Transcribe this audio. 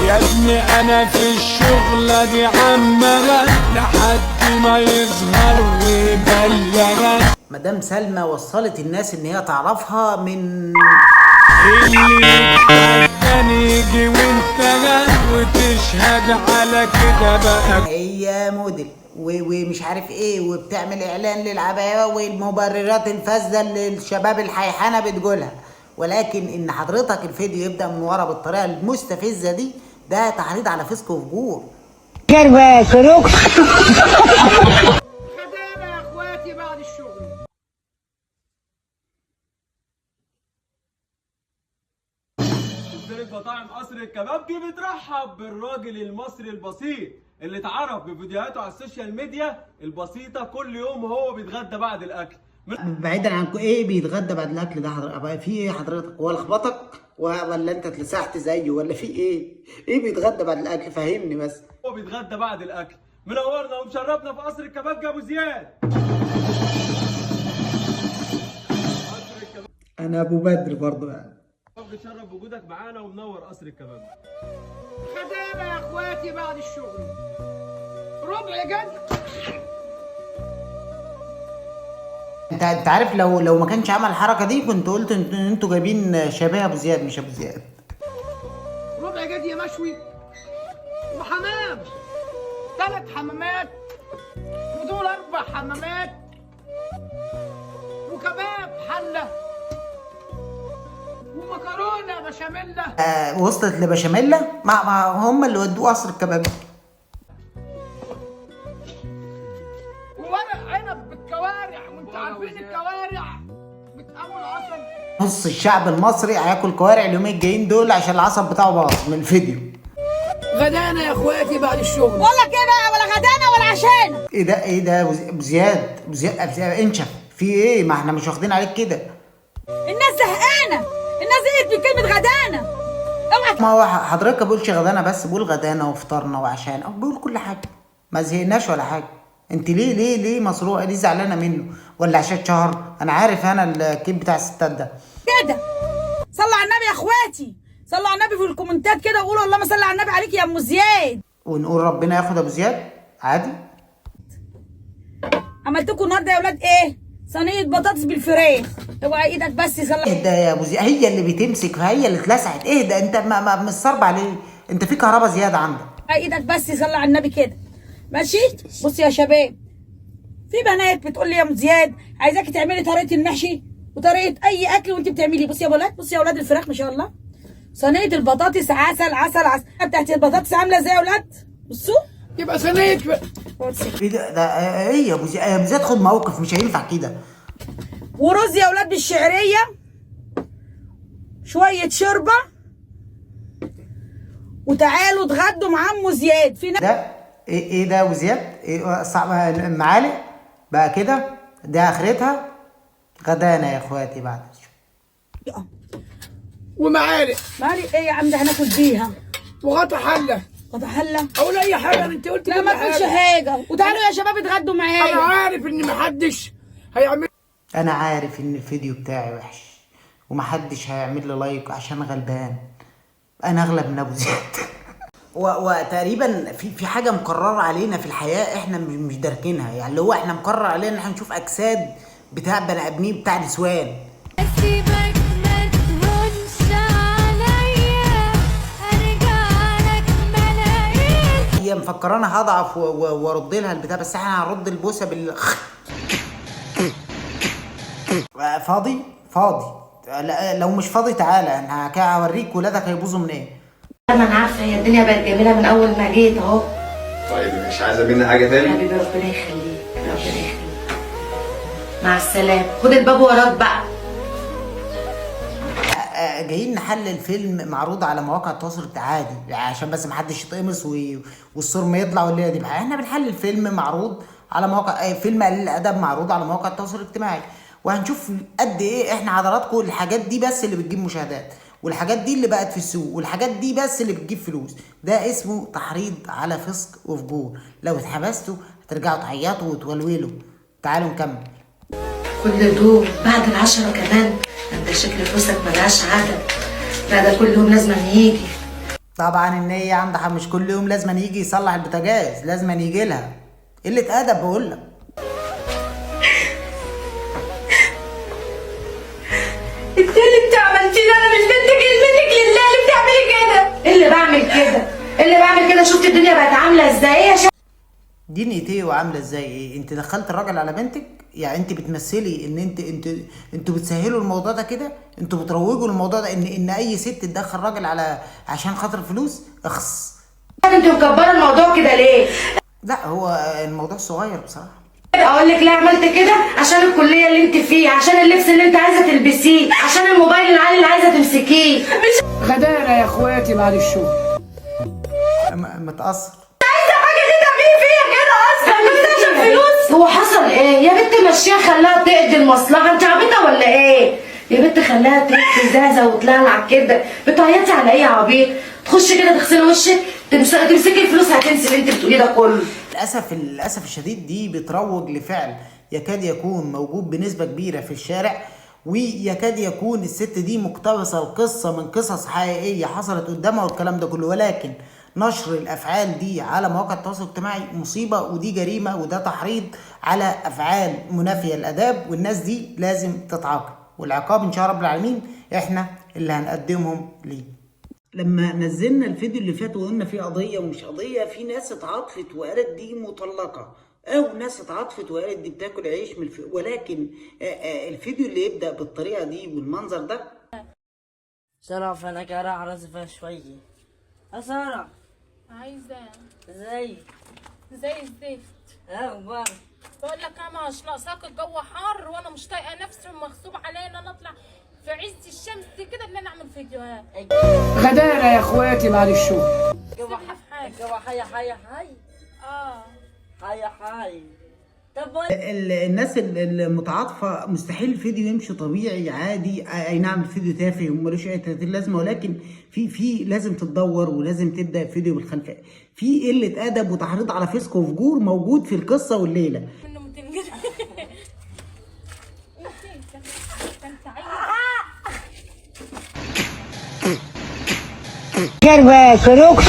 يا ابني انا في الشغلة دي عمال لحد ما يظهر ويبلغ. مدام سلمى وصلت الناس ان هي تعرفها من اللي كان يجي وانت وتشهد على كده بقى. هي موديل ومش عارف ايه، وبتعمل اعلان للعباية والمبررات الفاسدة اللي الشباب الحيحانة بتقولها. ولكن ان حضرتك الفيديو يبدأ من ورا بالطريقة المستفزة دي، ده تحريض على فسق وفجور. خدامة يا اخواتي بعد الشغل. مديرة مطاعم قصر الكبابجي بترحب بالراجل المصري البسيط اللي اتعرف بفيديوهاته على السوشيال ميديا البسيطة. كل يوم هو بيتغدى بعد الأكل. بعيدا عنكم، ايه بيتغدى بعد الاكل ده حضرتك؟ في ايه حضرتك؟ هو لخبطك ولا انت اتلسعت زيه ولا في ايه؟ ايه بيتغدى بعد الاكل؟ فهمني بس. هو بيتغدى بعد الأكل. منورنا ومشرفنا في قصر الكبابجي أبو زياد. انا ابو بدر برضه يعني. بتشرف وجودك معانا ومنور قصر الكبابجي. خدامة يا اخواتي بعد الشغل. ربع جد. انت عارف لو ما كانش عمل الحركه دي كنت قلت انتوا جايبين شبيه ابو زياد مش ابو زياد. ربع جد يا مشوي وحمام. 3 حمامات ودول 4 حمامات وكباب حله ومكرونه بشاميله. وصلت لبشاميله ما هم اللي ودوه قصر الكباب. وورق عنب بالكوارع، وانتوا عارفين الكوارع بتقوي العصب. نص الشعب المصري هياكل كوارع اليومين الجايين دول عشان العصب بتاعه باظ من الفيديو. غدانا يا اخواتي بعد الشغل. ولا كده ولا غدانا ولا عشانا. ايه ده ابو زياد انشف في ايه؟ ما احنا مش واخدين عليك كده. الناس زهقانه، الناس زهقت من كلمه غدانا. اوعى. ما هو حضرتك ما بقولش غدانا بس، بقول غدانا وفطرنا وعشانا، بقول كل حاجه، ما زهقناش ولا حاجه. انت ليه مسروقه؟ ليه زعلانه منه؟ ولا عشان شهر؟ انا عارف انا الكيب بتاع الستات ده كده. صلوا على النبي يا اخواتي، صلوا على النبي في الكومنتات كده وقولوا اللهم صل على النبي عليك يا ام زياد. ونقول ربنا ياخد ابو زياد عادي. عملت لكم النهارده يا اولاد ايه؟ صينيه بطاطس بالفراخ. اوعى ايدك بس. صلى. اهدى يا ابو زياد، هي اللي بتمسك فهي اللي اتلسعت. اهدى انت، ما مش صربع ليه؟ انت في كهرباء زياده عندك. اوعى ايدك بس. صلى على النبي كده ماشي. بصي يا شباب، في بنات بتقول لي يا ام زياد عايزاكي تعملي طريقه المحشي وطريقه اي اكل وانت بتعملي. بصي يا اولاد، بصي يا اولاد الفراخ ما شاء الله. صينيه البطاطس عسل عسل عسل. بتاعت البطاطس عامله ازاي يا اولاد؟ بصوا. يبقى صينيه ايه ده ايه يا ابو زياد؟ يا ابو زياد خد موقف، مش هينفع كده. ورز يا اولاد بالشعريه، شويه شوربه، وتعالوا اتغدوا مع ام زياد. في ده ايه ده يا ابو زياد؟ ايه صعب؟ معالق بقى كده؟ ده اخرتها غدانا يا اخواتي بعد ومعالق. معالق ايه يا عم؟ ده هناكل بيها. وغطا حله. غطا حله. اقول اي حاجه. انت قلت لا ما تقولش حاجه. وتعالوا يا شباب اتغدوا معايا. انا عارف ان محدش هيعمل. انا عارف ان الفيديو بتاعي وحش ومحدش هيعمل لي لايك عشان غلبان. انا اغلب من ابو زياد. وتقريبا في حاجه مقرره علينا في الحياه احنا مش داركينها، يعني اللي هو احنا مقرر علينا ان احنا نشوف اجساد بتاع بني ادمين بتاع نسوان. هي مفكرانا هضعف وارد لها البتاع، بس احنا هنرد البوسه فاضي. لو مش فاضي تعالى، انا هوريك ولادك هيبوظوا من ايه. انا عارفه هي الدنيا بقت جميله من اول ما جيت اهو. طيب مش عايزه مني حاجه تاني؟ حبيبي ربنا يخليك ربنا يخليك. مع السلامه. خد الباب وراك بقى. جايين نحلل فيلم معروض على مواقع التواصل عادي عشان بس محدش يتقمص والصرم يطلع والليله دي. احنا بنحلل فيلم معروض على مواقع، فيلم قليل الادب معروض على مواقع التواصل الاجتماعي، وهنشوف قد ايه احنا حضراتكم الحاجات دي بس اللي بتجيب مشاهدات، والحاجات دي اللي بقت في السوق، والحاجات دي بس اللي بتجيب فلوس. ده اسمه تحريض على فسق وفجور. لو اتحبستوا هترجعوا تعيطوا وتولولوا. تعالوا نكمل. كل دول بعد ال10 كمان؟ انت شكل فلوسك ملهاش عدد. لا ده كل يوم لازم يجي. طبعا ان هي عندها حق، مش كل يوم لازم يجي يصلح البوتاجاز، لازم يجي لها قله ادب بقول لك. انت اللي انت عملتيه ده، انا مش بنتك، منك لله اللي بتعملي كده. اللي بعمل كده، اللي بعمل كده، شفت الدنيا بقت عامله ازاي يا دي نيتيه وعامله ازاي ايه؟ انت دخلت الراجل على بنتك؟ يعني انت بتمثلي ان انتوا بتسهلوا الموضوع ده كده؟ انتوا بتروجوا الموضوع ده ان اي ست تدخل راجل على عشان خاطر فلوس؟ اخص. انت مكبره الموضوع كده ليه؟ لا هو الموضوع صغير بصراحه. اقول لك ليه عملت كده؟ عشان الكليه اللي انت فيه، عشان اللبس اللي انت عايزه تلبسيه، عشان الموبايل العالي اللي عايزه تمسكيه. مش غدارة يا اخواتي بعد الشغل. متأثر. عايزه حاجه دي تعملي فيها كده اصلا بس عشان فلوس. هو حصل ايه يا بنت؟ مشيها خلاها تقضي المصلحه، انت عبيطه ولا ايه؟ يا بنت خلاها تزازه وتلعلع كده، بتعيطي على ايه يا عبيط؟ تخشي كده تغسلي وشك، تمسكي الفلوس هتنسي اللي انت بتقوليه ده كله. للاسف الشديد دي بتروج لفعل يكاد يكون موجود بنسبه كبيره في الشارع، ويكاد يكون الست دي مقتبسه القصه من قصص حقيقيه حصلت قدامها والكلام ده كله، ولكن نشر الافعال دي على مواقع التواصل الاجتماعي مصيبه، ودي جريمه، وده تحريض على افعال منافيه للاداب، والناس دي لازم تتعاقب، والعقاب ان شاء رب العالمين احنا اللي هنقدمهم ليه. لما نزلنا الفيديو اللي فات وقلنا فيه قضيه ومش قضيه، في ناس اتعاطفت وقالت دي مطلقه، او ناس اتعاطفت وقالت دي بتاكل عيش من ولكن الفيديو اللي يبدا بالطريقه دي والمنظر ده. سارة فانا كاره على راسي فيها شوية. يا سارة عايزة ازاي؟ زي الزفت. ايه اخبارك؟ بقول لك انا مش ناقصاك، الجو حر وانا مش طايقه نفسي ومغصوب عليا ان انا اطلع في عز الشمس كده ان انا اعمل فيديوهات. غدارة يا اخواتي بعد الشغل. سيبني في حالي. الجو حي حي. طب الناس المتعاطفه مستحيل الفيديو يمشي طبيعي عادي. اي نعم الفيديو تافه وملوش اي 30 لازمه، ولكن في لازم تتدور ولازم تبدا الفيديو بالخلفيه. في قله ادب وتحريض على فسق وفجور موجود في القصه والليله. منه 200 جنيه. كنت عايزه كربة كروك